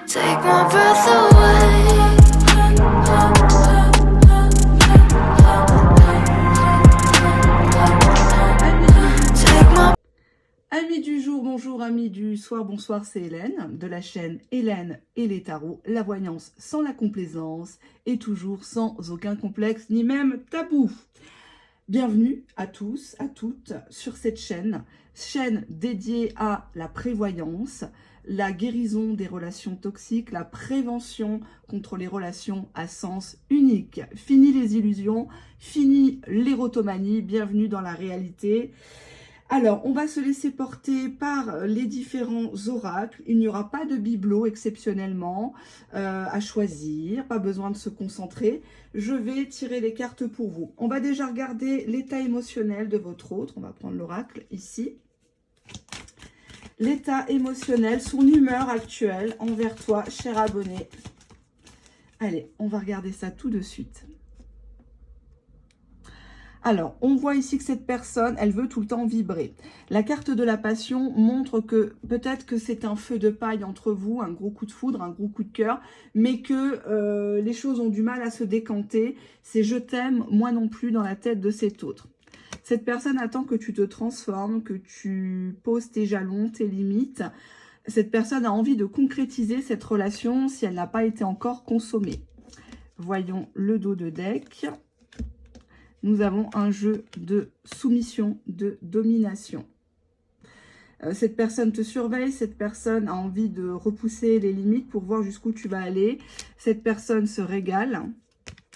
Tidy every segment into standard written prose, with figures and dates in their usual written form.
Take my breath away. Take my Amis du jour, bonjour, amis du soir, bonsoir, c'est Hélène, de la chaîne Hélène et les tarots, la voyance sans la complaisance et toujours sans aucun complexe ni même tabou. Bienvenue à tous, à toutes sur cette chaîne dédiée à la prévoyance, la guérison des relations toxiques, la prévention contre les relations à sens unique. Fini les illusions, fini l'érotomanie, bienvenue dans la réalité. Alors, on va se laisser porter par les différents oracles. Il n'y aura pas de bibelot exceptionnellement à choisir, pas besoin de se concentrer. Je vais tirer les cartes pour vous. On va déjà regarder l'état émotionnel de votre autre. On va prendre l'oracle ici. L'état émotionnel, son humeur actuelle envers toi, cher abonné. Allez, on va regarder ça tout de suite. Alors, on voit ici que cette personne, elle veut tout le temps vibrer. La carte de la passion montre que peut-être que c'est un feu de paille entre vous, un gros coup de foudre, un gros coup de cœur, mais que les choses ont du mal à se décanter. C'est « je t'aime, moi non plus » dans la tête de cet autre. Cette personne attend que tu te transformes, que tu poses tes jalons, tes limites. Cette personne a envie de concrétiser cette relation si elle n'a pas été encore consommée. Voyons le dos de deck. Nous avons un jeu de soumission, de domination. Cette personne te surveille, cette personne a envie de repousser les limites pour voir jusqu'où tu vas aller. Cette personne se régale.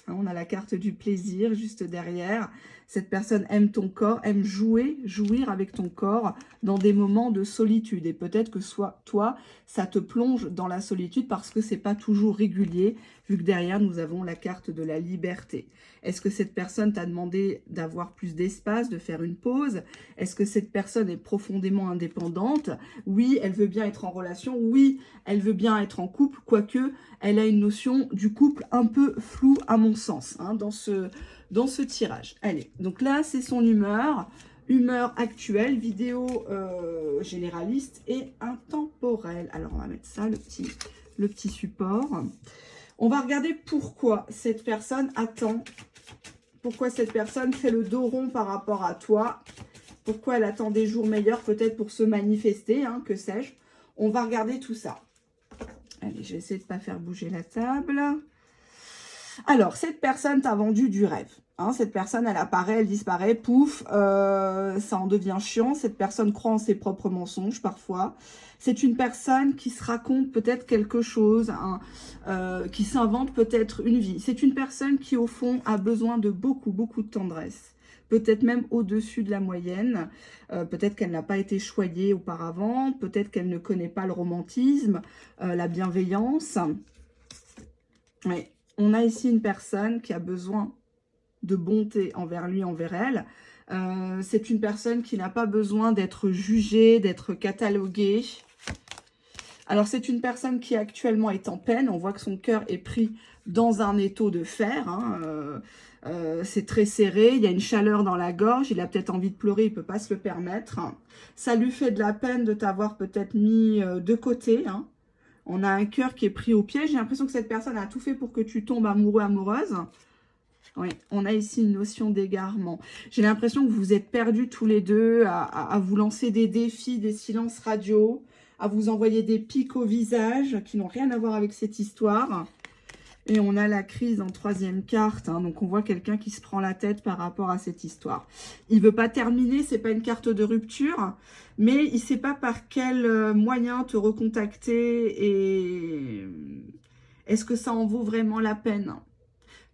On a la carte du plaisir juste derrière. Cette personne aime ton corps, aime jouir avec ton corps dans des moments de solitude. Et peut-être que toi, ça te plonge dans la solitude parce que c'est pas toujours régulier, vu que derrière, nous avons la carte de la liberté. Est-ce que cette personne t'a demandé d'avoir plus d'espace, de faire une pause? Est-ce que cette personne est profondément indépendante? Oui, elle veut bien être en relation. Oui, elle veut bien être en couple, quoique elle a une notion du couple un peu floue à mon sens, hein, dans ce tirage. Allez, donc là, c'est son humeur actuelle, vidéo généraliste et intemporelle. Alors, on va mettre ça, le petit support. On va regarder pourquoi cette personne attend, pourquoi cette personne fait le dos rond par rapport à toi, pourquoi elle attend des jours meilleurs peut-être pour se manifester, hein, que sais-je. On va regarder tout ça. Allez, je vais essayer de ne pas faire bouger la table. Alors, cette personne t'a vendu du rêve. Hein, cette personne, elle apparaît, elle disparaît, pouf, ça en devient chiant. Cette personne croit en ses propres mensonges parfois. C'est une personne qui se raconte peut-être quelque chose, hein, qui s'invente peut-être une vie. C'est une personne qui, au fond, a besoin de beaucoup de tendresse. Peut-être même au-dessus de la moyenne. Peut-être qu'elle n'a pas été choyée auparavant. Peut-être qu'elle ne connaît pas le romantisme, la bienveillance. Oui. On a ici une personne qui a besoin de bonté envers lui, envers elle. C'est une personne qui n'a pas besoin d'être jugée, d'être cataloguée. Alors, c'est une personne qui actuellement est en peine. On voit que son cœur est pris dans un étau de fer. Hein. C'est très serré. Il y a une chaleur dans la gorge. Il a peut-être envie de pleurer. Il ne peut pas se le permettre. Ça lui fait de la peine de t'avoir peut-être mis de côté, hein. On a un cœur qui est pris au piège. J'ai l'impression que cette personne a tout fait pour que tu tombes amoureux, amoureuse. Oui, on a ici une notion d'égarement. J'ai l'impression que vous êtes perdus tous les deux à vous lancer des défis, des silences radio, à vous envoyer des pics au visage qui n'ont rien à voir avec cette histoire. Et on a la crise en troisième carte, hein, donc on voit quelqu'un qui se prend la tête par rapport à cette histoire. Il ne veut pas terminer, c'est pas une carte de rupture, mais il ne sait pas par quel moyen te recontacter et est-ce que ça en vaut vraiment la peine?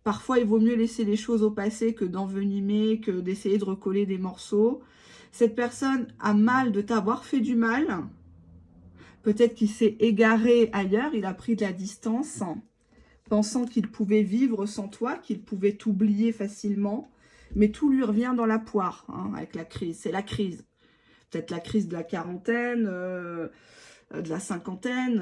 Parfois, il vaut mieux laisser les choses au passé que d'envenimer, que d'essayer de recoller des morceaux. Cette personne a mal de t'avoir fait du mal. Peut-être qu'il s'est égaré ailleurs, il a pris de la distance, pensant qu'il pouvait vivre sans toi, qu'il pouvait t'oublier facilement. Mais tout lui revient dans la poire, hein, avec la crise. C'est la crise. Peut-être la crise de la quarantaine, de la cinquantaine.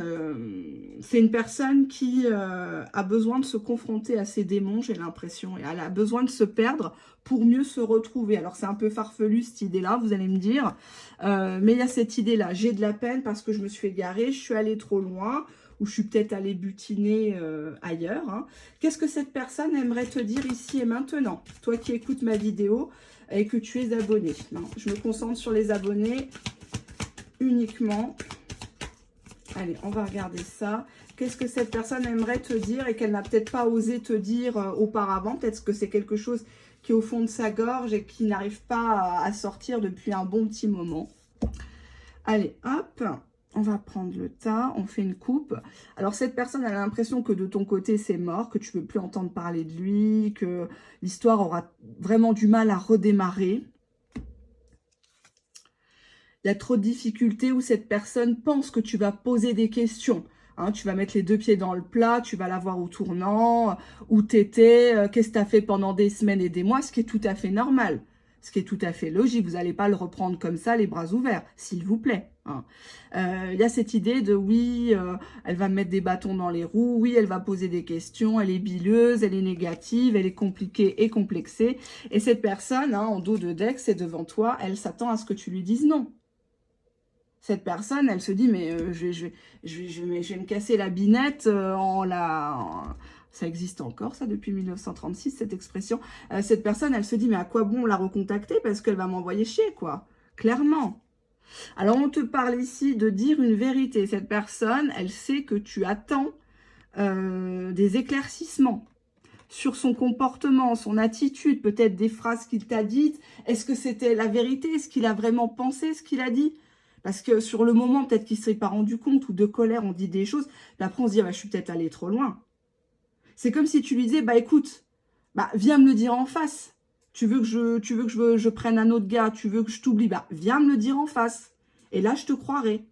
C'est une personne qui a besoin de se confronter à ses démons, j'ai l'impression. Et elle a besoin de se perdre pour mieux se retrouver. Alors, c'est un peu farfelu, cette idée-là, vous allez me dire. Mais il y a cette idée-là. J'ai de la peine parce que je me suis égarée, je suis allée trop loin. ou je suis peut-être allée butiner ailleurs. Hein. Qu'est-ce que cette personne aimerait te dire ici et maintenant? Toi qui écoutes ma vidéo et que tu es abonné. Non, je me concentre sur les abonnés uniquement. Allez, on va regarder ça. Qu'est-ce que cette personne aimerait te dire et qu'elle n'a peut-être pas osé te dire auparavant? Peut-être que c'est quelque chose qui est au fond de sa gorge et qui n'arrive pas à sortir depuis un bon petit moment. Allez, hop, on va prendre le tas, on fait une coupe. Alors, cette personne, elle a l'impression que de ton côté, c'est mort, que tu ne veux plus entendre parler de lui, que l'histoire aura vraiment du mal à redémarrer. Il y a trop de difficultés où cette personne pense que tu vas poser des questions. Hein, tu vas mettre les deux pieds dans le plat, tu vas la voir au tournant, où t'étais, qu'est-ce que tu as fait pendant des semaines et des mois, ce qui est tout à fait normal, ce qui est tout à fait logique. Vous n'allez pas le reprendre comme ça, les bras ouverts, s'il vous plaît. Hein. Y a cette idée de oui, elle va mettre des bâtons dans les roues, oui, elle va poser des questions, elle est bileuse, elle est négative, elle est compliquée et complexée. Et cette personne, hein, en dos de deck, c'est devant toi, elle s'attend à ce que tu lui dises non. Cette personne, elle se dit, mais je vais me casser la binette Ça existe encore, ça, depuis 1936, cette expression. Cette personne, elle se dit, mais à quoi bon la recontacter? Parce qu'elle va m'envoyer chier, quoi. Clairement. Alors, on te parle ici de dire une vérité. Cette personne, elle sait que tu attends des éclaircissements sur son comportement, son attitude, peut-être des phrases qu'il t'a dites. Est-ce que c'était la vérité? Est-ce qu'il a vraiment pensé ce qu'il a dit? Parce que sur le moment, peut-être qu'il ne s'est pas rendu compte, ou de colère, on dit des choses, puis après on se dit, ah bah, je suis peut-être allée trop loin. C'est comme si tu lui disais, bah écoute, bah, viens me le dire en face. Tu veux que je prenne un autre gars, tu veux que je t'oublie, bah viens me le dire en face. Et là, je te croirai.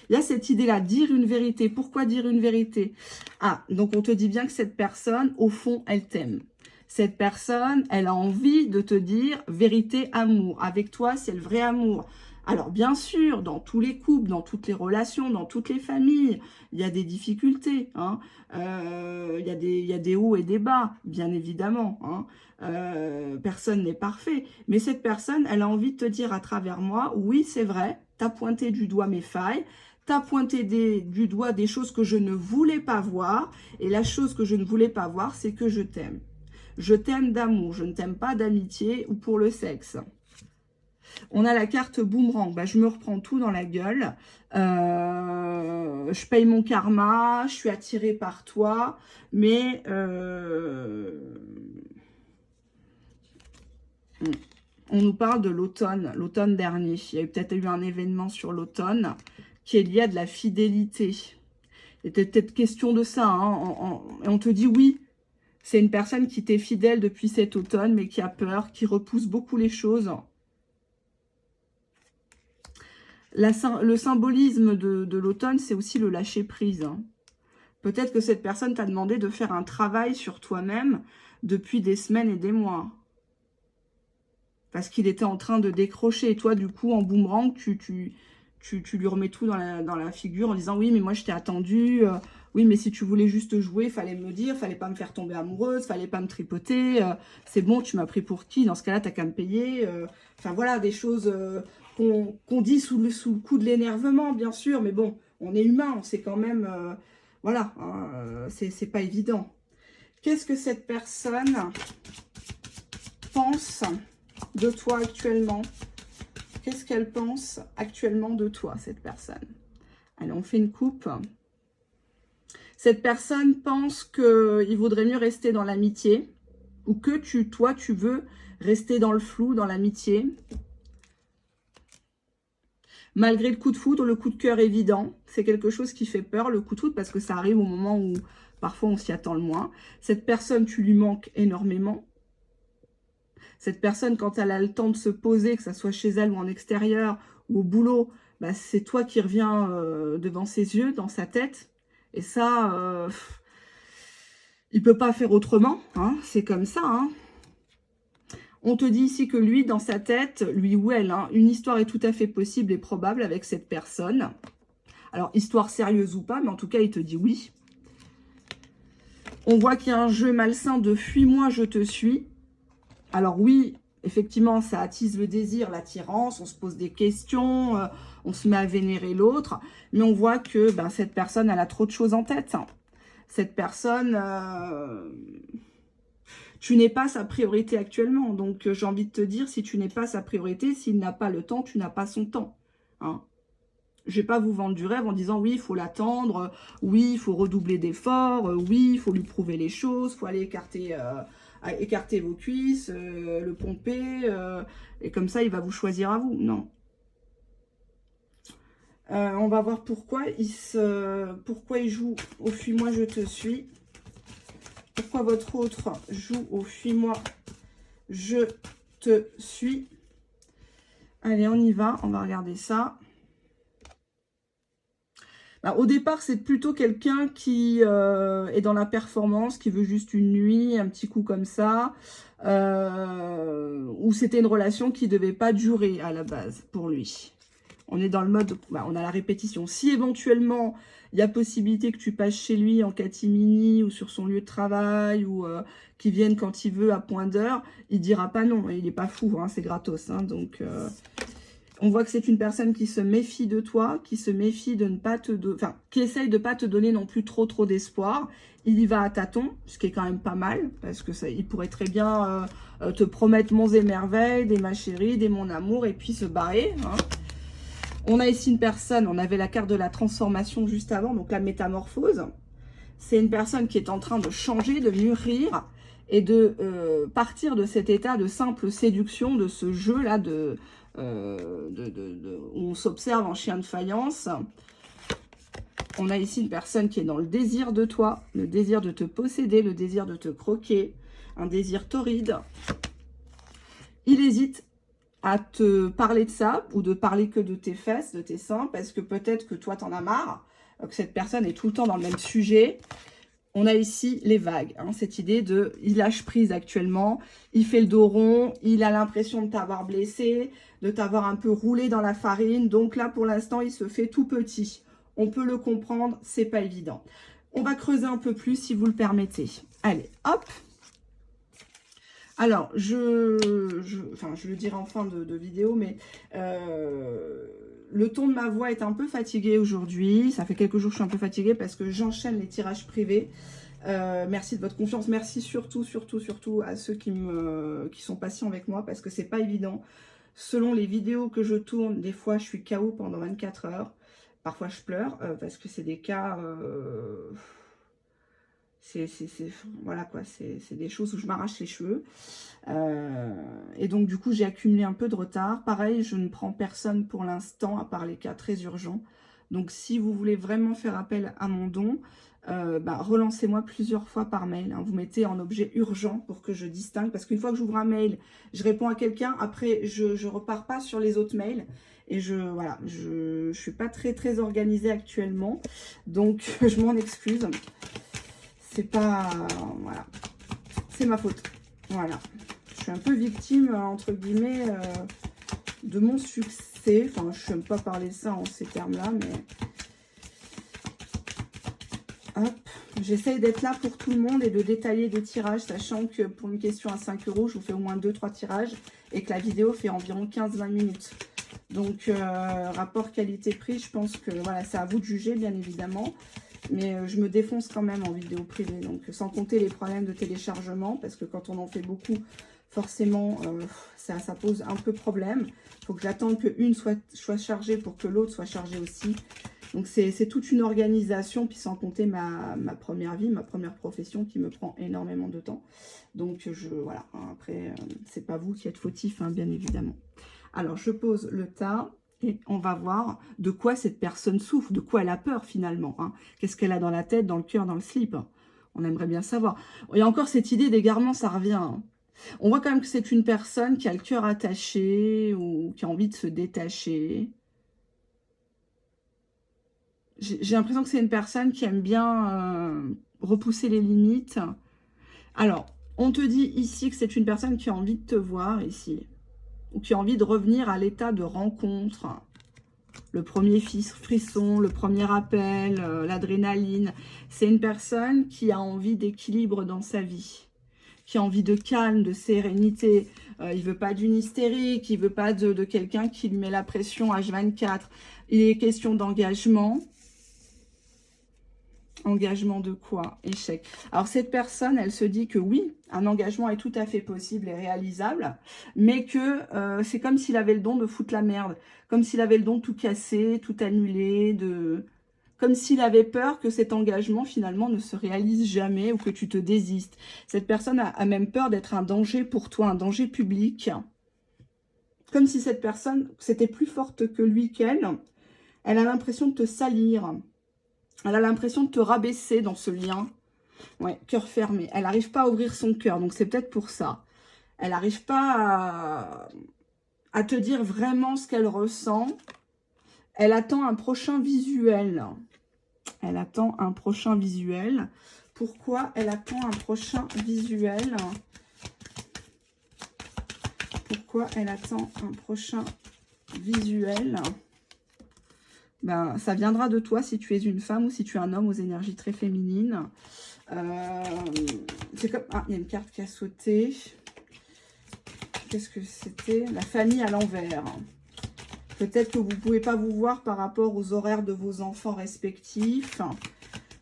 Il y a cette idée-là, dire une vérité. Pourquoi dire une vérité? Ah, donc on te dit bien que cette personne, au fond, elle t'aime. Cette personne, elle a envie de te dire vérité, amour. Avec toi, c'est le vrai amour. Alors, bien sûr, dans tous les couples, dans toutes les relations, dans toutes les familles, il y a des difficultés. Hein. Il y a des hauts et des bas, bien évidemment. Hein. Personne n'est parfait. Mais cette personne, elle a envie de te dire à travers moi, oui, c'est vrai, tu as pointé du doigt mes failles, tu as pointé du doigt des choses que je ne voulais pas voir. Et la chose que je ne voulais pas voir, c'est que je t'aime. Je t'aime d'amour, je ne t'aime pas d'amitié ou pour le sexe. On a la carte boomerang. Bah, je me reprends tout dans la gueule. Je paye mon karma. Je suis attirée par toi. Mais on nous parle de l'automne. L'automne dernier. Il y a peut-être eu un événement sur l'automne qui est lié à de la fidélité. Il était peut-être question de ça. Hein, et on te dit oui. C'est une personne qui t'est fidèle depuis cet automne, mais qui a peur, qui repousse beaucoup les choses. Le symbolisme de l'automne, c'est aussi le lâcher-prise. Hein. Peut-être que cette personne t'a demandé de faire un travail sur toi-même depuis des semaines et des mois. Parce qu'il était en train de décrocher. Et toi, du coup, en boomerang, tu lui remets tout dans la figure en disant « Oui, mais moi, je t'ai attendu. Oui, mais si tu voulais juste jouer, il fallait me le dire. Fallait pas me faire tomber amoureuse. Fallait pas me tripoter. C'est bon, tu m'as pris pour qui? Dans ce cas-là, t'as qu'à me payer. Enfin, voilà, des choses... qu'on dit sous le coup de l'énervement, bien sûr, mais bon, on est humain, on sait quand même, voilà, hein, c'est pas évident. Qu'est-ce que cette personne pense de toi actuellement? Qu'est-ce qu'elle pense actuellement de toi, cette personne? Allez, on fait une coupe. Cette personne pense qu'il vaudrait mieux rester dans l'amitié, ou que toi, tu veux rester dans le flou, dans l'amitié. Malgré le coup de foudre, le coup de cœur évident, c'est quelque chose qui fait peur, le coup de foudre, parce que ça arrive au moment où parfois on s'y attend le moins. Cette personne, tu lui manques énormément. Cette personne, quand elle a le temps de se poser, que ce soit chez elle ou en extérieur ou au boulot, bah, c'est toi qui reviens devant ses yeux, dans sa tête. Et ça, il ne peut pas faire autrement, hein, c'est comme ça, hein. On te dit ici que lui, dans sa tête, lui ou elle, hein, une histoire est tout à fait possible et probable avec cette personne. Alors, histoire sérieuse ou pas, mais en tout cas, il te dit oui. On voit qu'il y a un jeu malsain de « fuis-moi, je te suis ». Alors oui, effectivement, ça attise le désir, l'attirance, on se pose des questions, on se met à vénérer l'autre, mais on voit que ben, cette personne, elle a trop de choses en tête. Cette personne, tu n'es pas sa priorité actuellement. Donc, j'ai envie de te dire, si tu n'es pas sa priorité, s'il n'a pas le temps, tu n'as pas son temps. Hein. Je ne vais pas vous vendre du rêve en disant, oui, il faut l'attendre, oui, il faut redoubler d'efforts, oui, il faut lui prouver les choses, il faut aller écarter vos cuisses, le pomper, et comme ça, il va vous choisir à vous. Non. On va voir pourquoi il joue au fuis-moi, je te suis. Pourquoi votre autre joue au fuis-moi, je te suis. Allez, on y va, on va regarder ça. Alors, au départ, c'est plutôt quelqu'un qui est dans la performance, qui veut juste une nuit, un petit coup comme ça, ou c'était une relation qui ne devait pas durer à la base pour lui. On est dans le mode, on a la répétition. Si éventuellement, il y a possibilité que tu passes chez lui en catimini ou sur son lieu de travail ou qu'il vienne quand il veut à point d'heure, il dira pas non. Il n'est pas fou, hein, c'est gratos. Hein, donc, on voit que c'est une personne qui se méfie de toi, qui se méfie de ne pas te... Enfin, qui essaye de ne pas te donner non plus trop d'espoir. Il y va à tâtons, ce qui est quand même pas mal, parce que ça, il pourrait très bien te promettre monts et merveilles, des ma chérie, des mon amour, et puis se barrer. Hein. On a ici une personne, on avait la carte de la transformation juste avant, donc la métamorphose. C'est une personne qui est en train de changer, de mûrir, et de partir de cet état de simple séduction, de ce jeu-là où on s'observe en chien de faïence. On a ici une personne qui est dans le désir de toi, le désir de te posséder, le désir de te croquer, un désir torride. Il hésite à te parler de ça ou de parler que de tes fesses, de tes seins, parce que peut-être que toi, t'en as marre, que cette personne est tout le temps dans le même sujet. On a ici les vagues, hein, cette idée de il lâche prise actuellement, il fait le dos rond, il a l'impression de t'avoir blessé, de t'avoir un peu roulé dans la farine. Donc là, pour l'instant, il se fait tout petit. On peut le comprendre, c'est pas évident. On va creuser un peu plus si vous le permettez. Allez, hop. Alors, je le dirai en fin de vidéo, mais le ton de ma voix est un peu fatigué aujourd'hui. Ça fait quelques jours que je suis un peu fatiguée parce que j'enchaîne les tirages privés. Merci de votre confiance. Merci surtout à ceux qui sont patients avec moi parce que c'est pas évident. Selon les vidéos que je tourne, des fois je suis KO pendant 24 heures. Parfois je pleure parce que c'est des cas... voilà quoi, c'est des choses où je m'arrache les cheveux. Et donc du coup j'ai accumulé un peu de retard. Pareil, je ne prends personne pour l'instant à part les cas très urgents. Donc si vous voulez vraiment faire appel à mon don, relancez-moi plusieurs fois par mail. Hein. Vous mettez en objet urgent pour que je distingue. Parce qu'une fois que j'ouvre un mail, je réponds à quelqu'un. Après, je repars pas sur les autres mails. Et je suis pas très organisée actuellement. Donc je m'en excuse. C'est pas... voilà. C'est ma faute. Voilà. Je suis un peu victime, entre guillemets, de mon succès. Enfin, je n'aime pas parler ça en ces termes-là, mais... Hop. J'essaye d'être là pour tout le monde et de détailler des tirages, sachant que pour une question à 5 €, je vous fais au moins 2-3 tirages et que la vidéo fait environ 15-20 minutes. Donc, rapport qualité-prix, je pense que voilà, c'est à vous de juger, bien évidemment. Mais je me défonce quand même en vidéo privée. Donc, sans compter les problèmes de téléchargement, parce que quand on en fait beaucoup, forcément, ça pose un peu problème. Il faut que j'attende qu'une soit chargée pour que l'autre soit chargée aussi. Donc, c'est toute une organisation, puis sans compter ma première vie, ma première profession qui me prend énormément de temps. Donc, voilà. Après, c'est pas vous qui êtes fautif, hein, bien évidemment. Alors, je pose le tas. Et on va voir de quoi cette personne souffre, de quoi elle a peur finalement. Hein. Qu'est-ce qu'elle a dans la tête, dans le cœur, dans le slip. On aimerait bien savoir. Il y a encore cette idée d'égarement, ça revient. Hein. On voit quand même que c'est une personne qui a le cœur attaché ou qui a envie de se détacher. J'ai l'impression que c'est une personne qui aime bien repousser les limites. Alors, on te dit ici que c'est une personne qui a envie de te voir ici. Ou qui a envie de revenir à l'état de rencontre. Le premier frisson, le premier appel, l'adrénaline. C'est une personne qui a envie d'équilibre dans sa vie. qui a envie de calme, de sérénité. Il veut pas d'une hystérique, il veut pas de quelqu'un qui lui met la pression H24. Il est question d'engagement. Engagement de quoi? Échec. Alors cette personne, elle se dit que oui, un engagement est tout à fait possible et réalisable, mais que c'est comme s'il avait le don de foutre la merde, comme s'il avait le don de tout casser, tout annuler, comme s'il avait peur que cet engagement finalement ne se réalise jamais ou que tu te désistes. Cette personne a même peur d'être un danger pour toi, un danger public. Comme si cette personne, c'était plus forte que lui, qu'elle. Elle a l'impression de te salir. Elle a l'impression de te rabaisser dans ce lien. Ouais, cœur fermé. Elle n'arrive pas à ouvrir son cœur, donc c'est peut-être pour ça. Elle n'arrive pas à te dire vraiment ce qu'elle ressent. Elle attend un prochain visuel. Elle attend un prochain visuel. Pourquoi elle attend un prochain visuel? Pourquoi elle attend un prochain visuel? Ben, ça viendra de toi si tu es une femme ou si tu es un homme aux énergies très féminines. C'est comme... Ah, il y a une carte qui a sauté. Qu'est-ce que c'était? La famille à l'envers. Peut-être que vous ne pouvez pas vous voir par rapport aux horaires de vos enfants respectifs.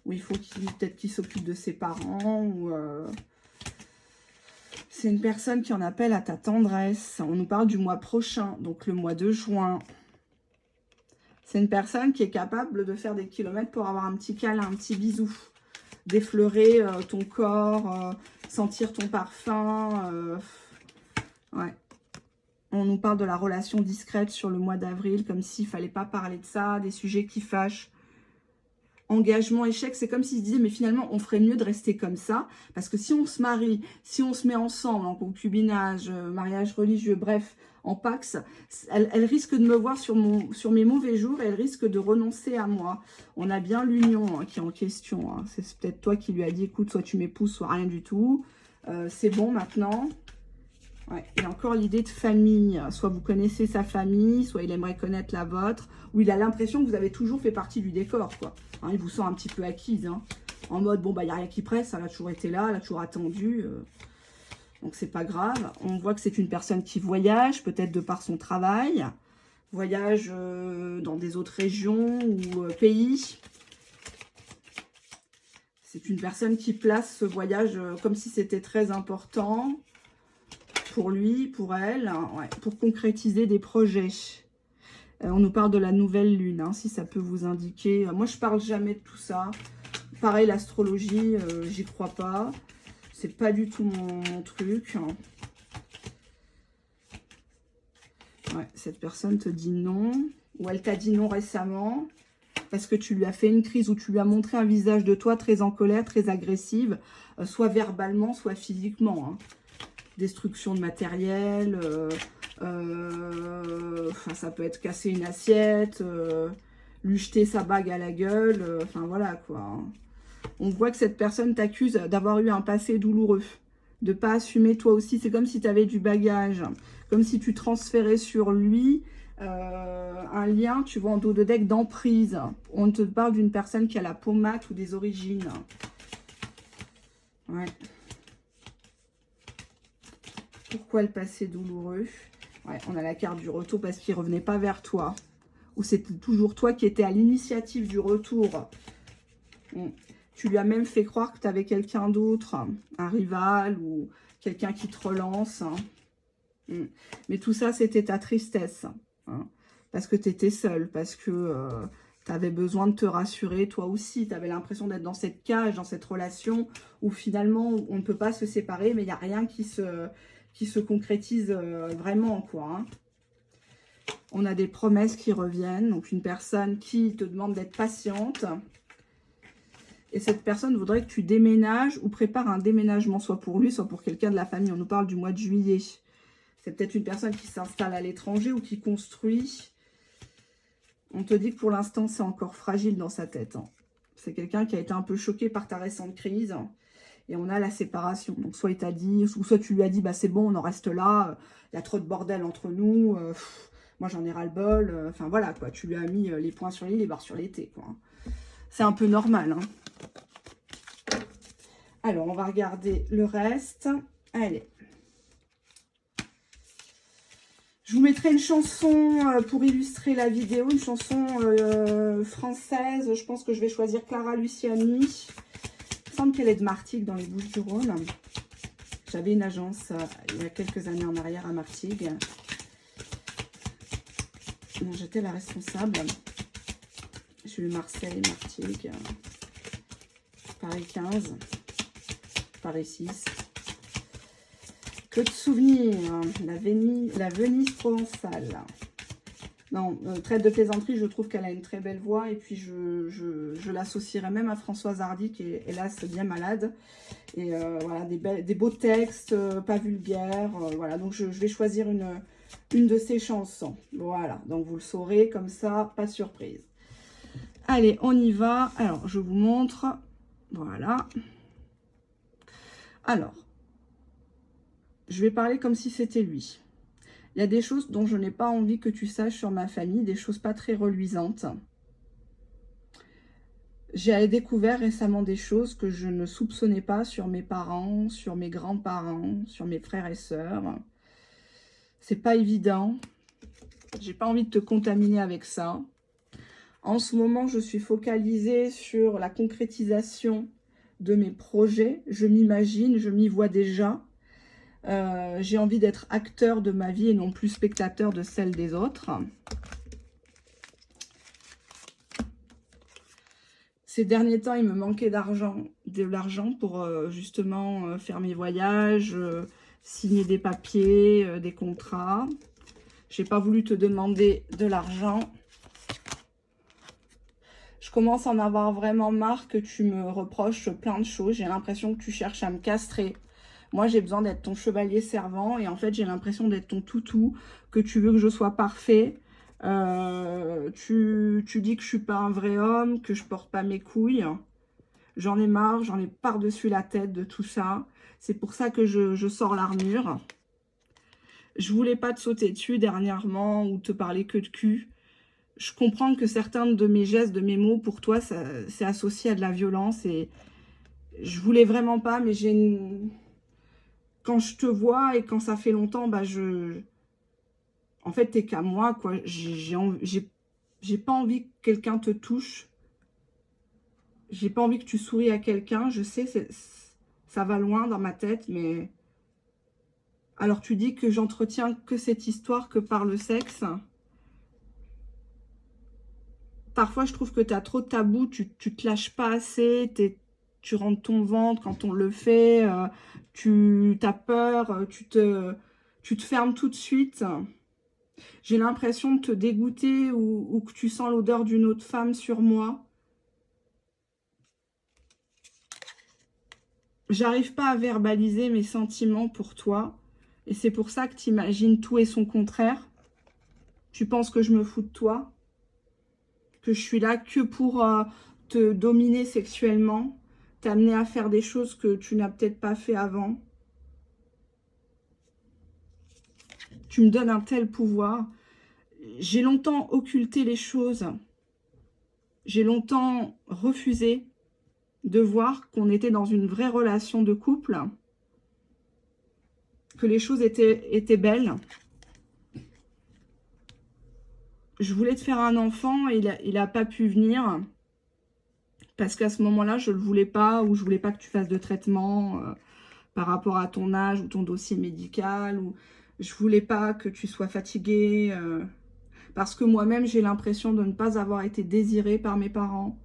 Ou il faut peut-être qu'il s'occupe de ses parents. Ou c'est une personne qui en appelle à ta tendresse. On nous parle du mois prochain, donc le mois de juin. C'est une personne qui est capable de faire des kilomètres pour avoir un petit câlin, un petit bisou. D'effleurer ton corps, sentir ton parfum. Ouais. On nous parle de la relation discrète sur le mois d'avril, comme s'il ne fallait pas parler de ça, des sujets qui fâchent. Engagement, échec, c'est comme s'il disait, mais finalement, on ferait mieux de rester comme ça. Parce que si on se marie, si on se met ensemble, en concubinage, mariage religieux, bref, en pax, elle risque de me voir sur mes mauvais jours et elle risque de renoncer à moi. On a bien l'union qui est en question. Hein. C'est peut-être toi qui lui as dit, écoute, soit tu m'épouses, soit rien du tout. C'est bon maintenant. Ouais. Il y a encore l'idée de famille. Soit vous connaissez sa famille, soit il aimerait connaître la vôtre, ou il a l'impression que vous avez toujours fait partie du décor, quoi. Hein, il vous sent un petit peu acquise, hein, en mode, bon, bah, il n'y a rien qui presse, elle a toujours été là, elle a toujours attendu. Donc, c'est pas grave. On voit que c'est une personne qui voyage, peut-être de par son travail. Voyage dans des autres régions ou pays. C'est une personne qui place ce voyage comme si c'était très important pour lui, pour elle, ouais, pour concrétiser des projets. On nous parle de la nouvelle lune, hein, si ça peut vous indiquer. Moi, je parle jamais de tout ça. Pareil, l'astrologie, j'y crois pas. C'est pas du tout mon truc. Ouais, cette personne te dit non. Ou elle t'a dit non récemment. Parce que tu lui as fait une crise ou tu lui as montré un visage de toi très en colère, très agressive. Soit verbalement, soit physiquement. Hein. Destruction de matériel. Enfin, ça peut être casser une assiette. Lui jeter sa bague à la gueule. Enfin, voilà quoi. On voit que cette personne t'accuse d'avoir eu un passé douloureux, de ne pas assumer toi aussi. C'est comme si tu avais du bagage, comme si tu transférais sur lui un lien, tu vois, en dos de deck d'emprise. On te parle d'une personne qui a la peau mate ou des origines. Ouais. Pourquoi le passé douloureux? Ouais, on a la carte du retour parce qu'il ne revenait pas vers toi. Ou c'était toujours toi qui étais à l'initiative du retour. Tu lui as même fait croire que tu avais quelqu'un d'autre, un rival ou quelqu'un qui te relance. Mais tout ça, c'était ta tristesse. Hein, parce que tu étais seule, parce que tu avais besoin de te rassurer, toi aussi. Tu avais l'impression d'être dans cette cage, dans cette relation où finalement, on ne peut pas se séparer, mais il n'y a rien qui se concrétise vraiment, quoi. Hein. On a des promesses qui reviennent. Donc, une personne qui te demande d'être patiente. Et cette personne voudrait que tu déménages ou prépares un déménagement, soit pour lui, soit pour quelqu'un de la famille. On nous parle du mois de juillet. C'est peut-être une personne qui s'installe à l'étranger ou qui construit. On te dit que pour l'instant, c'est encore fragile dans sa tête. Hein. C'est quelqu'un qui a été un peu choqué par ta récente crise. Et on a la séparation. Donc, soit il t'a dit, ou soit tu lui as dit, bah c'est bon, on en reste là. Il y a trop de bordel entre nous. Moi, j'en ai ras-le-bol. Enfin, voilà, quoi. Tu lui as mis les points sur les i, les barres sur les t, quoi. C'est un peu normal, hein. Alors, on va regarder le reste. Allez. Je vous mettrai une chanson pour illustrer la vidéo, une chanson française. Je pense que je vais choisir Clara Luciani. Il me semble qu'elle est de Martigues, dans les Bouches-du-Rhône. J'avais une agence il y a quelques années en arrière à Martigues. dont j'étais la responsable. J'ai eu Marseille, Martigues, Paris 15, Paris 6. Que de souvenirs, la Venise provençale. Non, traite de plaisanterie, je trouve qu'elle a une très belle voix. Et puis, je l'associerais même à Françoise Hardy, qui est hélas bien malade. Et voilà, des beaux textes, pas vulgaires. Voilà, donc je vais choisir une de ses chansons. Voilà, donc vous le saurez comme ça, pas de surprise. Allez, on y va. Alors, je vous montre. Voilà. Alors, je vais parler comme si c'était lui. Il y a des choses dont je n'ai pas envie que tu saches sur ma famille, des choses pas très reluisantes. J'ai découvert récemment des choses que je ne soupçonnais pas sur mes parents, sur mes grands-parents, sur mes frères et sœurs. C'est pas évident. J'ai pas envie de te contaminer avec ça. En ce moment, je suis focalisée sur la concrétisation de mes projets. Je m'imagine, je m'y vois déjà. J'ai envie d'être acteur de ma vie et non plus spectateur de celle des autres. Ces derniers temps, il me manquait de l'argent pour justement faire mes voyages, signer des papiers, des contrats. J'ai pas voulu te demander de l'argent. Je commence à en avoir vraiment marre que tu me reproches plein de choses. J'ai l'impression que tu cherches à me castrer. Moi, j'ai besoin d'être ton chevalier servant. Et en fait, j'ai l'impression d'être ton toutou, que tu veux que je sois parfait. Tu dis que je suis pas un vrai homme, que je porte pas mes couilles. J'en ai marre, j'en ai par-dessus la tête de tout ça. C'est pour ça que je sors l'armure. Je voulais pas te sauter dessus dernièrement ou te parler que de cul. Je comprends que certains de mes gestes, de mes mots, pour toi, c'est associé à de la violence. Et je voulais vraiment pas, mais j'ai une... Quand je te vois et quand ça fait longtemps, bah en fait, t'es qu'à moi, quoi. J'ai pas envie que quelqu'un te touche. J'ai pas envie que tu souris à quelqu'un. Je sais, ça va loin dans ma tête, mais... Alors, tu dis que j'entretiens que cette histoire que par le sexe. Parfois, je trouve que tu as trop de tabous. Tu te lâches pas assez. Tu rentres ton ventre quand on le fait. Tu as peur. Tu te fermes tout de suite. J'ai l'impression de te dégoûter ou que tu sens l'odeur d'une autre femme sur moi. J'arrive pas à verbaliser mes sentiments pour toi. Et c'est pour ça que tu imagines tout et son contraire. Tu penses que je me fous de toi. Que je suis là que pour te dominer sexuellement. T'amener à faire des choses que tu n'as peut-être pas fait avant. Tu me donnes un tel pouvoir. J'ai longtemps occulté les choses. J'ai longtemps refusé de voir qu'on était dans une vraie relation de couple. Que les choses étaient belles. Je voulais te faire un enfant et il n'a pas pu venir. Parce qu'à ce moment-là, je ne le voulais pas ou je voulais pas que tu fasses de traitement par rapport à ton âge ou ton dossier médical. Ou je voulais pas que tu sois fatiguée. Parce que moi-même, j'ai l'impression de ne pas avoir été désirée par mes parents.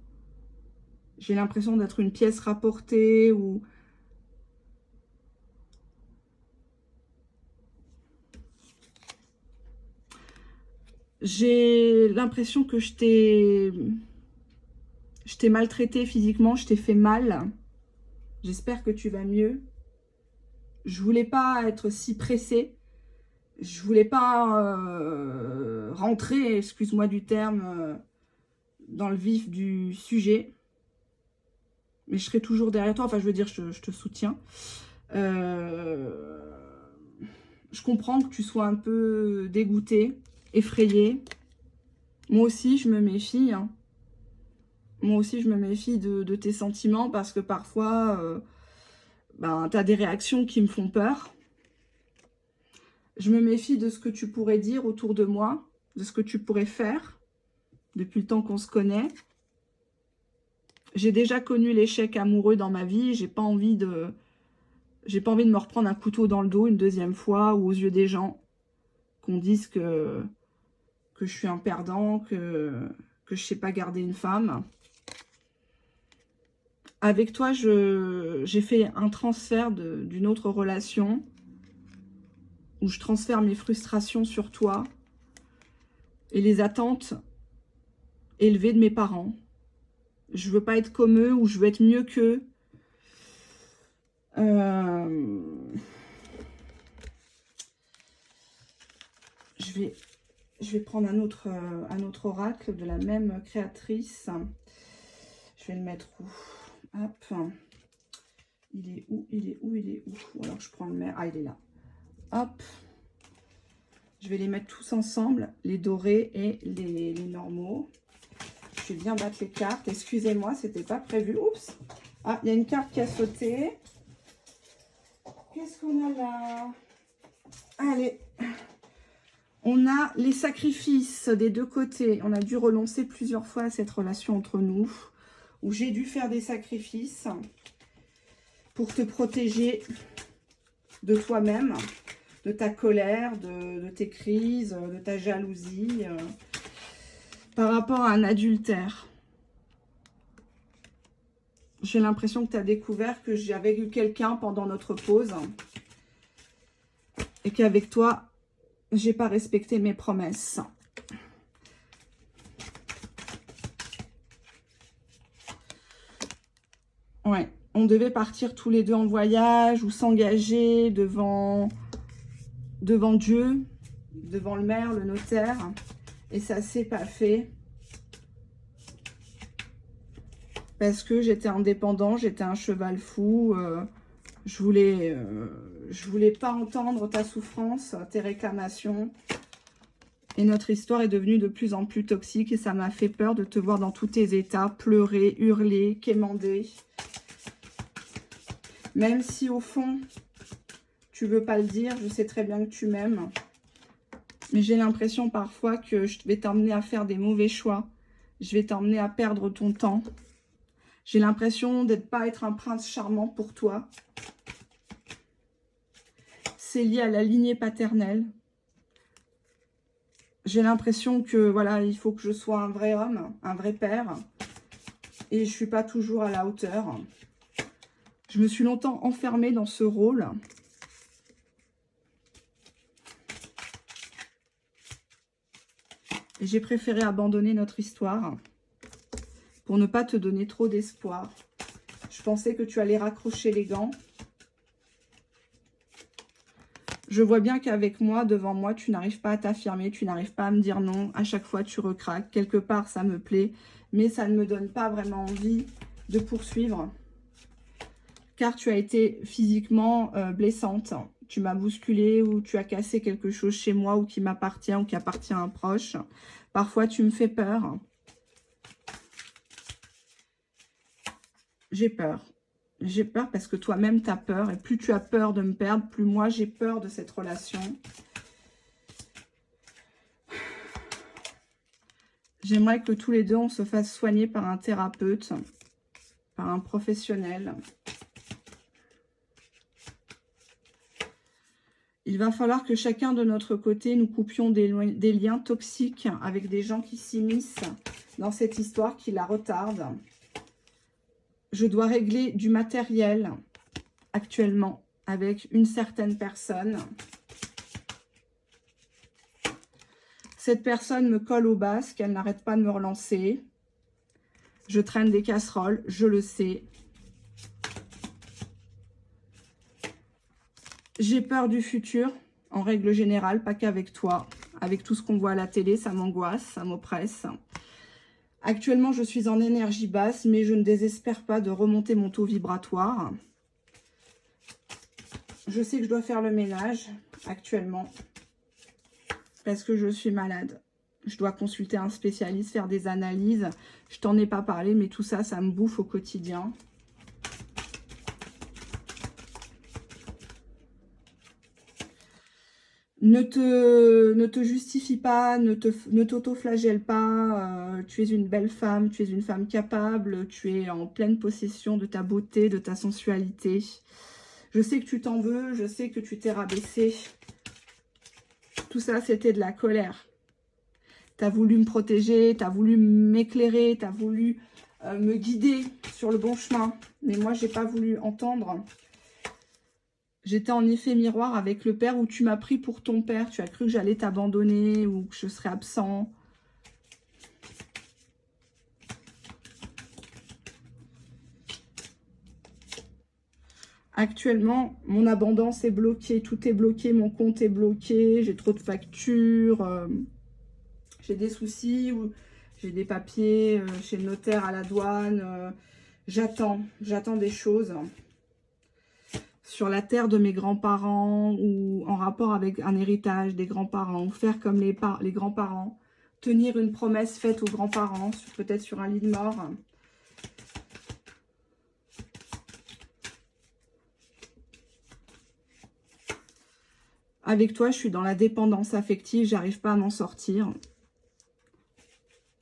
J'ai l'impression d'être une pièce rapportée ou... J'ai l'impression que je t'ai maltraité physiquement, je t'ai fait mal. J'espère que tu vas mieux. Je voulais pas être si pressée. Je voulais pas rentrer, excuse-moi du terme, dans le vif du sujet. Mais je serai toujours derrière toi. Enfin, je veux dire, je te soutiens. Je comprends que tu sois un peu dégoûtée, effrayée. Moi aussi, je me méfie. Hein. Moi aussi, je me méfie de tes sentiments parce que parfois, ben, tu as des réactions qui me font peur. Je me méfie de ce que tu pourrais dire autour de moi, de ce que tu pourrais faire depuis le temps qu'on se connaît. J'ai déjà connu l'échec amoureux dans ma vie, j'ai pas envie de me reprendre un couteau dans le dos une deuxième fois ou aux yeux des gens, qu'on dise que je suis un perdant, que je sais pas garder une femme. Avec toi, j'ai fait un transfert d'une autre relation où je transfère mes frustrations sur toi et les attentes élevées de mes parents. Je veux pas être comme eux ou je veux être mieux qu'eux. Je vais prendre un autre oracle de la même créatrice. Je vais le mettre où? Hop. Il est où? Il est où? Il est où? Ou alors je prends le maire. Ah, il est là. Hop. Je vais les mettre tous ensemble, les dorés et les normaux. Je vais bien battre les cartes. Excusez-moi, c'était pas prévu. Oups. Ah, il y a une carte qui a sauté. Qu'est-ce qu'on a là? Allez. On a les sacrifices des deux côtés. On a dû renoncer plusieurs fois à cette relation entre nous, où j'ai dû faire des sacrifices pour te protéger de toi-même, de ta colère, de tes crises, de ta jalousie, par rapport à un adultère. J'ai l'impression que tu as découvert que j'avais eu quelqu'un pendant notre pause et qu'avec toi, j'ai pas respecté mes promesses. Ouais, on devait partir tous les deux en voyage ou s'engager devant Dieu, devant le maire, le notaire. Et ça s'est pas fait. Parce que j'étais indépendant, j'étais un cheval fou. Je voulais pas entendre ta souffrance, tes réclamations. Et notre histoire est devenue de plus en plus toxique et ça m'a fait peur de te voir dans tous tes états, pleurer, hurler, quémander. Même si au fond, tu veux pas le dire, je sais très bien que tu m'aimes. Mais j'ai l'impression parfois que je vais t'emmener à faire des mauvais choix. Je vais t'emmener à perdre ton temps. J'ai l'impression d'être pas être un prince charmant pour toi. C'est lié à la lignée paternelle. J'ai l'impression que voilà, il faut que je sois un vrai homme, un vrai père. Et je suis pas toujours à la hauteur. Je me suis longtemps enfermée dans ce rôle. Et j'ai préféré abandonner notre histoire pour ne pas te donner trop d'espoir. Je pensais que tu allais raccrocher les gants. Je vois bien qu'avec moi, devant moi, tu n'arrives pas à t'affirmer, tu n'arrives pas à me dire non. À chaque fois, tu recraques. Quelque part, ça me plaît, mais ça ne me donne pas vraiment envie de poursuivre. Car tu as été physiquement blessante. Tu m'as bousculé ou tu as cassé quelque chose chez moi ou qui m'appartient ou qui appartient à un proche. Parfois, tu me fais peur. J'ai peur. J'ai peur parce que toi-même, tu as peur. Et plus tu as peur de me perdre, plus moi, j'ai peur de cette relation. J'aimerais que tous les deux, on se fasse soigner par un thérapeute, par un professionnel. Il va falloir que chacun de notre côté, nous coupions des liens toxiques avec des gens qui s'immiscent dans cette histoire, qui la retardent. Je dois régler du matériel actuellement avec une certaine personne. Cette personne me colle au basque, elle n'arrête pas de me relancer. Je traîne des casseroles, je le sais. J'ai peur du futur, en règle générale, pas qu'avec toi. Avec tout ce qu'on voit à la télé, ça m'angoisse, ça m'oppresse. Actuellement, je suis en énergie basse, mais je ne désespère pas de remonter mon taux vibratoire. Je sais que je dois faire le ménage actuellement parce que je suis malade. Je dois consulter un spécialiste, faire des analyses. Je t'en ai pas parlé, mais tout ça, ça me bouffe au quotidien. Ne te justifie pas, ne t'auto-flagelle pas. Tu es une belle femme, tu es une femme capable, tu es en pleine possession de ta beauté, de ta sensualité. Je sais que tu t'en veux, je sais que tu t'es rabaissée. Tout ça, c'était de la colère. Tu as voulu me protéger, tu as voulu m'éclairer, tu as voulu me guider sur le bon chemin. Mais moi, je n'ai pas voulu entendre. J'étais en effet miroir avec le père où tu m'as pris pour ton père. Tu as cru que j'allais t'abandonner ou que je serais absent. Actuellement, mon abondance est bloquée. Tout est bloqué. Mon compte est bloqué. J'ai trop de factures. J'ai des soucis. J'ai des papiers chez le notaire, à la douane. J'attends des choses. Sur la terre de mes grands-parents ou en rapport avec un héritage des grands-parents, faire comme les grands-parents, tenir une promesse faite aux grands-parents, peut-être sur un lit de mort. Avec toi, je suis dans la dépendance affective, j'arrive pas à m'en sortir.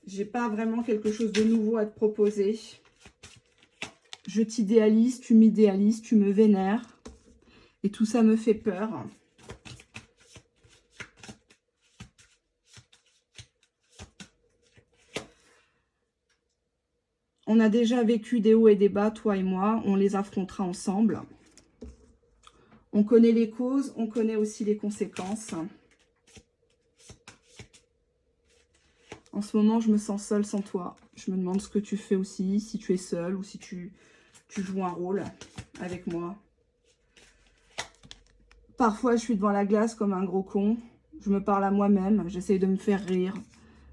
J'ai pas vraiment quelque chose de nouveau à te proposer. Je t'idéalise, tu m'idéalises, tu me vénères. Et tout ça me fait peur. On a déjà vécu des hauts et des bas, toi et moi. On les affrontera ensemble. On connaît les causes, on connaît aussi les conséquences. En ce moment, je me sens seule sans toi. Je me demande ce que tu fais aussi, si tu es seule ou si tu joues un rôle avec moi. Parfois, je suis devant la glace comme un gros con. Je me parle à moi-même. J'essaye de me faire rire.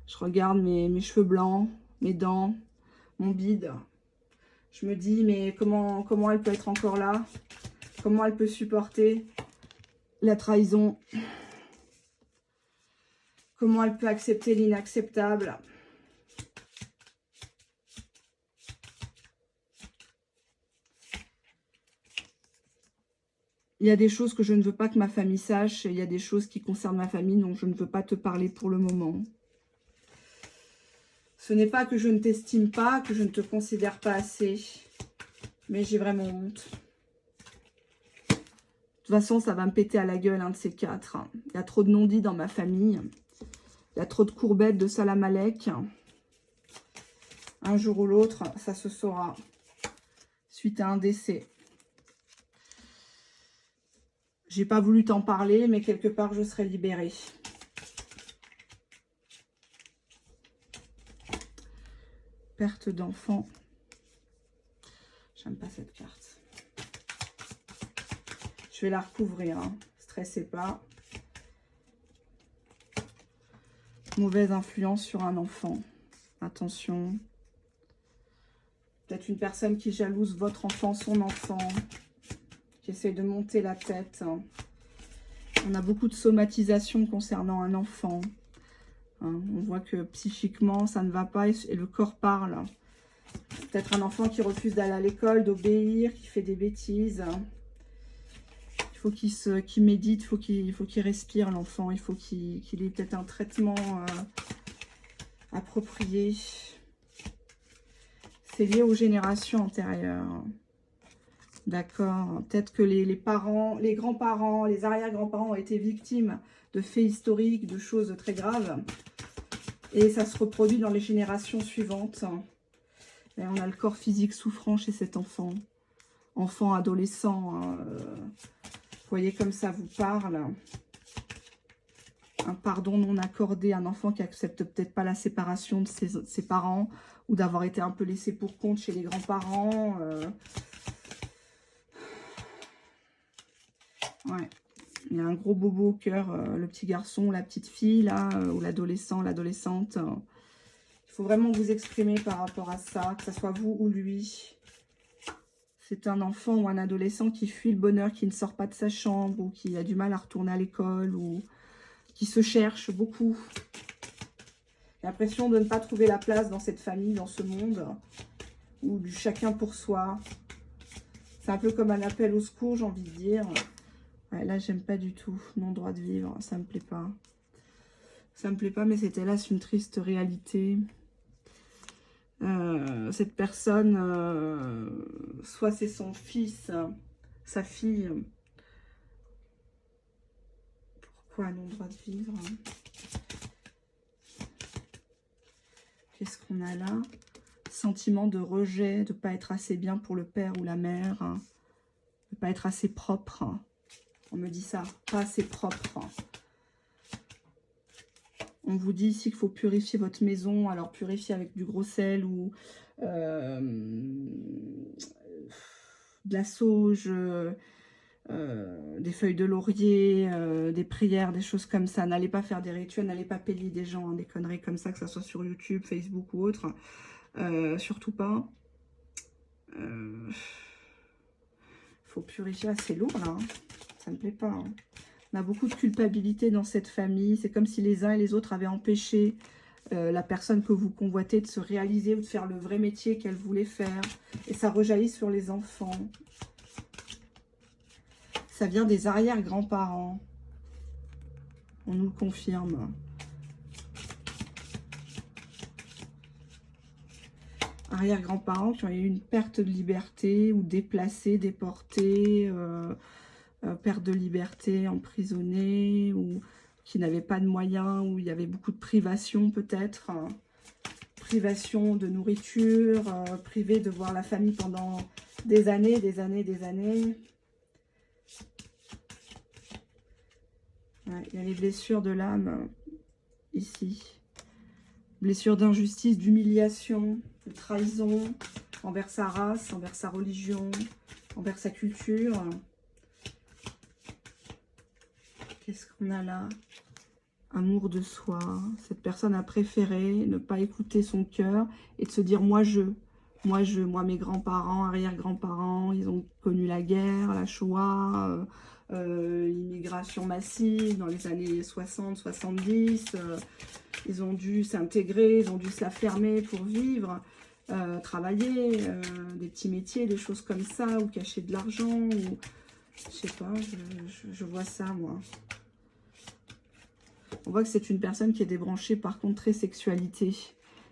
Je regarde mes cheveux blancs, mes dents, mon bide. Je me dis, mais comment elle peut être encore là? Comment elle peut supporter la trahison? Comment elle peut accepter l'inacceptable? Il y a des choses que je ne veux pas que ma famille sache. Il y a des choses qui concernent ma famille dont je ne veux pas te parler pour le moment. Ce n'est pas que je ne t'estime pas, que je ne te considère pas assez. Mais j'ai vraiment honte. De toute façon, ça va me péter à la gueule, un de ces quatre. Il y a trop de non-dits dans ma famille. Il y a trop de courbettes de Salam Alek. Un jour ou l'autre, ça se saura. Suite à un décès. J'ai pas voulu t'en parler, mais quelque part, je serai libérée. Perte d'enfant. J'aime pas cette carte. Je vais la recouvrir, hein. Stressez pas. Mauvaise influence sur un enfant. Attention. Peut-être une personne qui jalouse votre enfant, son enfant. Qui essaye de monter la tête. On a beaucoup de somatisation concernant un enfant. Hein, on voit que psychiquement, ça ne va pas et le corps parle. Peut-être un enfant qui refuse d'aller à l'école, d'obéir, qui fait des bêtises. Il faut qu'il médite, il faut qu'il respire, l'enfant. Il faut qu'il ait peut-être un traitement approprié. C'est lié aux générations antérieures. D'accord. Peut-être que les parents, les grands-parents, les arrière-grands-parents ont été victimes de faits historiques, de choses très graves. Et ça se reproduit dans les générations suivantes. Et on a le corps physique souffrant chez cet enfant. Enfant, adolescent. Hein, vous voyez comme ça vous parle. Un pardon non accordé. Un enfant qui accepte peut-être pas la séparation de ses parents. Ou d'avoir été un peu laissé pour compte chez les grands-parents. Ouais. Il y a un gros bobo au cœur, le petit garçon, la petite fille, là, ou l'adolescent, l'adolescente. Il faut vraiment vous exprimer par rapport à ça, que ce soit vous ou lui. C'est un enfant ou un adolescent qui fuit le bonheur, qui ne sort pas de sa chambre, ou qui a du mal à retourner à l'école, ou qui se cherche beaucoup. L'impression de ne pas trouver la place dans cette famille, dans ce monde, ou du chacun pour soi. C'est un peu comme un appel au secours, j'ai envie de dire. Ouais, là, j'aime pas du tout. Non-droit de vivre, ça me plaît pas. Ça me plaît pas, mais c'est hélas une triste réalité. Cette personne, soit c'est son fils, sa fille. Pourquoi non-droit de vivre? Qu'est-ce qu'on a là? Sentiment de rejet, de ne pas être assez bien pour le père ou la mère, de ne pas être assez propre. On me dit ça, pas assez propre. On vous dit ici qu'il faut purifier votre maison, alors purifier avec du gros sel ou de la sauge, des feuilles de laurier, des prières, des choses comme ça. N'allez pas faire des rituels, n'allez pas payer des gens, hein, des conneries comme ça, que ce soit sur YouTube, Facebook ou autre. Surtout pas. Faut purifier. Ah, c'est lourd là, hein. Ça me plaît pas. Hein. On a beaucoup de culpabilité dans cette famille. C'est comme si les uns et les autres avaient empêché la personne que vous convoitez de se réaliser ou de faire le vrai métier qu'elle voulait faire. Et ça rejaillit sur les enfants. Ça vient des arrière-grands-parents. On nous le confirme. Arrière-grands-parents qui ont eu une perte de liberté ou déplacés, déportés, perte de liberté, emprisonnés, ou qui n'avaient pas de moyens, où il y avait beaucoup de privation peut-être, hein. Privation de nourriture, privé de voir la famille pendant des années, des années, des années. Ouais, il y a les blessures de l'âme ici. Blessures d'injustice, d'humiliation, de trahison envers sa race, envers sa religion, envers sa culture. Qu'est-ce qu'on a là? Amour de soi. Cette personne a préféré ne pas écouter son cœur et de se dire moi, mes grands-parents, arrière-grands-parents, ils ont connu la guerre, la Shoah, l'immigration massive dans les années 60, 70. Ils ont dû s'intégrer, ils ont dû se la fermer pour vivre, travailler, des petits métiers, des choses comme ça, ou cacher de l'argent, ou je sais pas, je vois ça moi. On voit que c'est une personne qui est débranchée, par contre, très sexualité.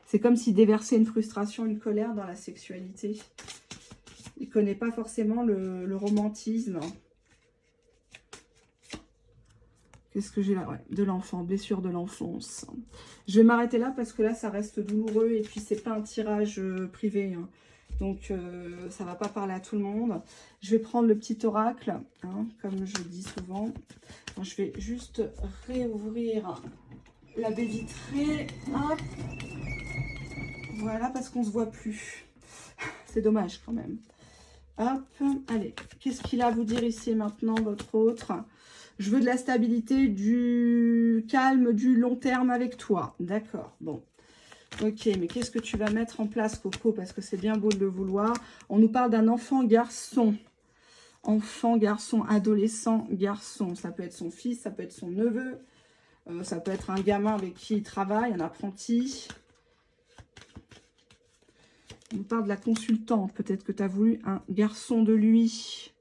C'est comme s'il déversait une frustration, une colère dans la sexualité. Il ne connaît pas forcément le romantisme. Qu'est-ce que j'ai là? Ouais, de l'enfant, blessure de l'enfance. Je vais m'arrêter là parce que là, ça reste douloureux. Et puis, c'est pas un tirage privé. Hein. Donc, ça va pas parler à tout le monde. Je vais prendre le petit oracle, hein, comme je dis souvent. Alors, je vais juste réouvrir la baie vitrée. Hop. Voilà, parce qu'on se voit plus. C'est dommage quand même. Hop, allez. Qu'est-ce qu'il a à vous dire ici maintenant, votre autre? Je veux de la stabilité, du calme, du long terme avec toi. D'accord, bon. Ok, mais qu'est-ce que tu vas mettre en place, Coco? Parce que c'est bien beau de le vouloir. On nous parle d'un enfant garçon. Enfant garçon, adolescent garçon. Ça peut être son fils, ça peut être son neveu. Ça peut être un gamin avec qui il travaille, un apprenti. On nous parle de la consultante. Peut-être que tu as voulu un garçon de lui.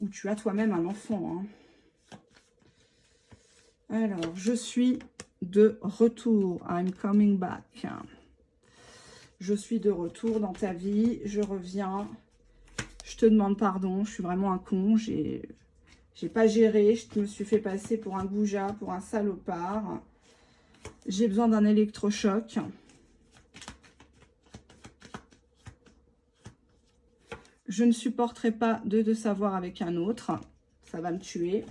Ou tu as toi-même un enfant, hein. Alors, je suis de retour. I'm coming back. Je suis de retour dans ta vie. Je reviens. Je te demande pardon. Je suis vraiment un con. J'ai pas géré. Je me suis fait passer pour un goujat, pour un salopard. J'ai besoin d'un électrochoc. Je ne supporterai pas de savoir avec un autre. Ça va me tuer.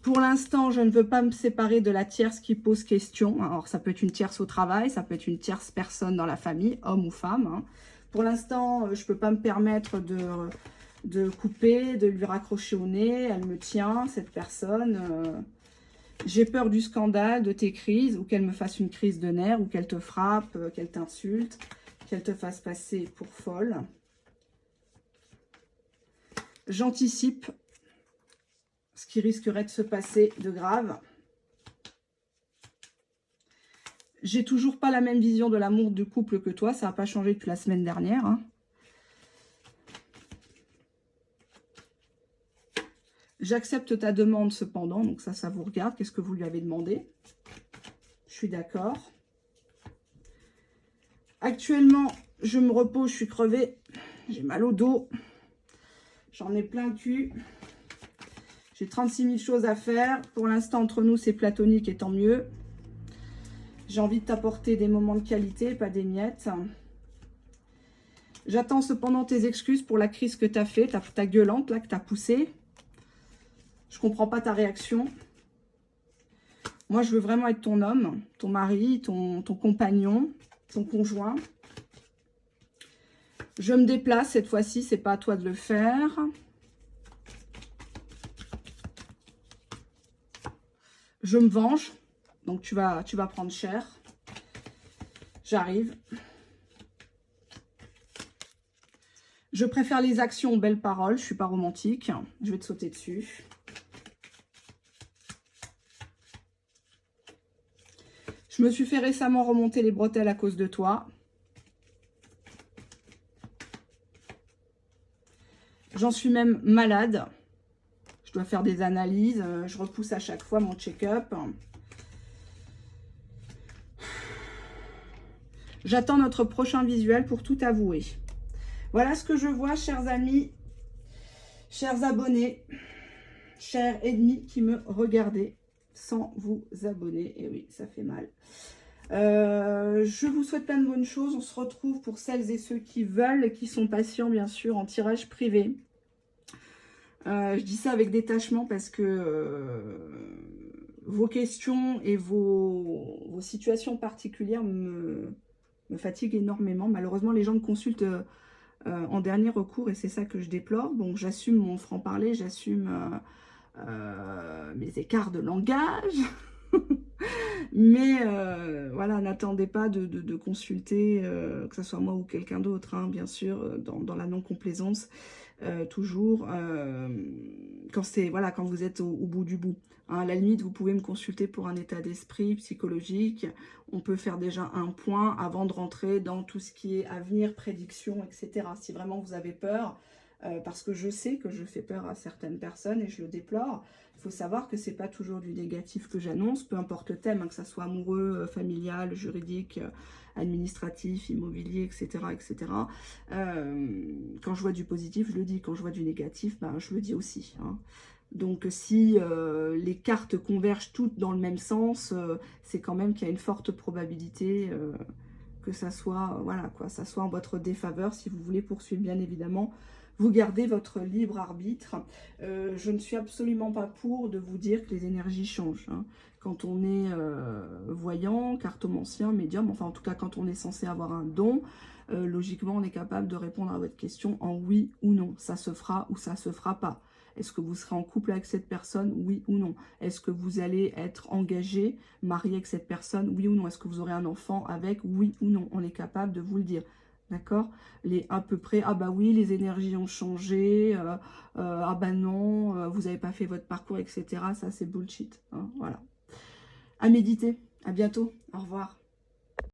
Pour l'instant, je ne veux pas me séparer de la tierce qui pose question. Alors, ça peut être une tierce au travail, ça peut être une tierce personne dans la famille, homme ou femme. Hein. Pour l'instant, je ne peux pas me permettre de couper, de lui raccrocher au nez. Elle me tient, cette personne. J'ai peur du scandale, de tes crises, ou qu'elle me fasse une crise de nerfs, ou qu'elle te frappe, qu'elle t'insulte, qu'elle te fasse passer pour folle. J'anticipe ce qui risquerait de se passer de grave. J'ai toujours pas la même vision de l'amour du couple que toi. Ça n'a pas changé depuis la semaine dernière. Hein. J'accepte ta demande cependant, donc ça vous regarde. Qu'est-ce que vous lui avez demandé? Je suis d'accord. Actuellement, je me repose, je suis crevée. J'ai mal au dos. J'en ai plein le cul. J'ai 36 000 choses à faire. Pour l'instant, entre nous, c'est platonique et tant mieux. J'ai envie de t'apporter des moments de qualité, pas des miettes. J'attends cependant tes excuses pour la crise que tu as fait, ta gueulante là que tu as poussée. Je comprends pas ta réaction. Moi, je veux vraiment être ton homme, ton mari, ton compagnon, ton conjoint. Je me déplace cette fois-ci, c'est pas à toi de le faire. Je me venge, donc tu vas prendre cher. J'arrive. Je préfère les actions aux belles paroles, je suis pas romantique. Je vais te sauter dessus. Je me suis fait récemment remonter les bretelles à cause de toi. J'en suis même malade. Je dois faire des analyses. Je repousse à chaque fois mon check-up. J'attends notre prochain visuel pour tout avouer. Voilà ce que je vois, chers amis, chers abonnés, chers ennemis qui me regardaient sans vous abonner. Et oui, ça fait mal. Je vous souhaite plein de bonnes choses. On se retrouve pour celles et ceux qui veulent et qui sont patients, bien sûr, en tirage privé. Je dis ça avec détachement parce que vos questions et vos situations particulières me fatiguent énormément. Malheureusement, les gens me consultent en dernier recours et c'est ça que je déplore. Donc, j'assume mon franc-parler, j'assume mes écarts de langage. Mais voilà, n'attendez pas de consulter, que ce soit moi ou quelqu'un d'autre, hein, bien sûr, dans la non-complaisance, toujours, quand vous êtes au bout du bout. Hein, à la limite, vous pouvez me consulter pour un état d'esprit psychologique. On peut faire déjà un point avant de rentrer dans tout ce qui est avenir, prédiction, etc. Si vraiment vous avez peur, parce que je sais que je fais peur à certaines personnes et je le déplore. Il faut savoir que c'est pas toujours du négatif que j'annonce, peu importe le thème, hein, que ça soit amoureux, familial, juridique, administratif, immobilier, etc. etc. Quand je vois du positif, je le dis. Quand je vois du négatif, ben, je le dis aussi. Hein. Donc si les cartes convergent toutes dans le même sens, c'est quand même qu'il y a une forte probabilité que ça soit, voilà, quoi, ça soit en votre défaveur. Si vous voulez poursuivre, bien évidemment, vous gardez votre libre arbitre. Je ne suis absolument pas pour de vous dire que les énergies changent. Hein. Quand on est voyant, cartomancien, médium, enfin en tout cas quand on est censé avoir un don, logiquement on est capable de répondre à votre question en oui ou non. Ça se fera ou ça se fera pas. Est-ce que vous serez en couple avec cette personne, oui ou non? Est-ce que vous allez être engagé, marié avec cette personne, oui ou non? Est-ce que vous aurez un enfant avec, oui ou non? On est capable de vous le dire. D'accord? Les à peu près, ah bah oui, les énergies ont changé, ah bah non, vous n'avez pas fait votre parcours, etc. Ça, c'est bullshit. Hein, voilà. À méditer. À bientôt. Au revoir.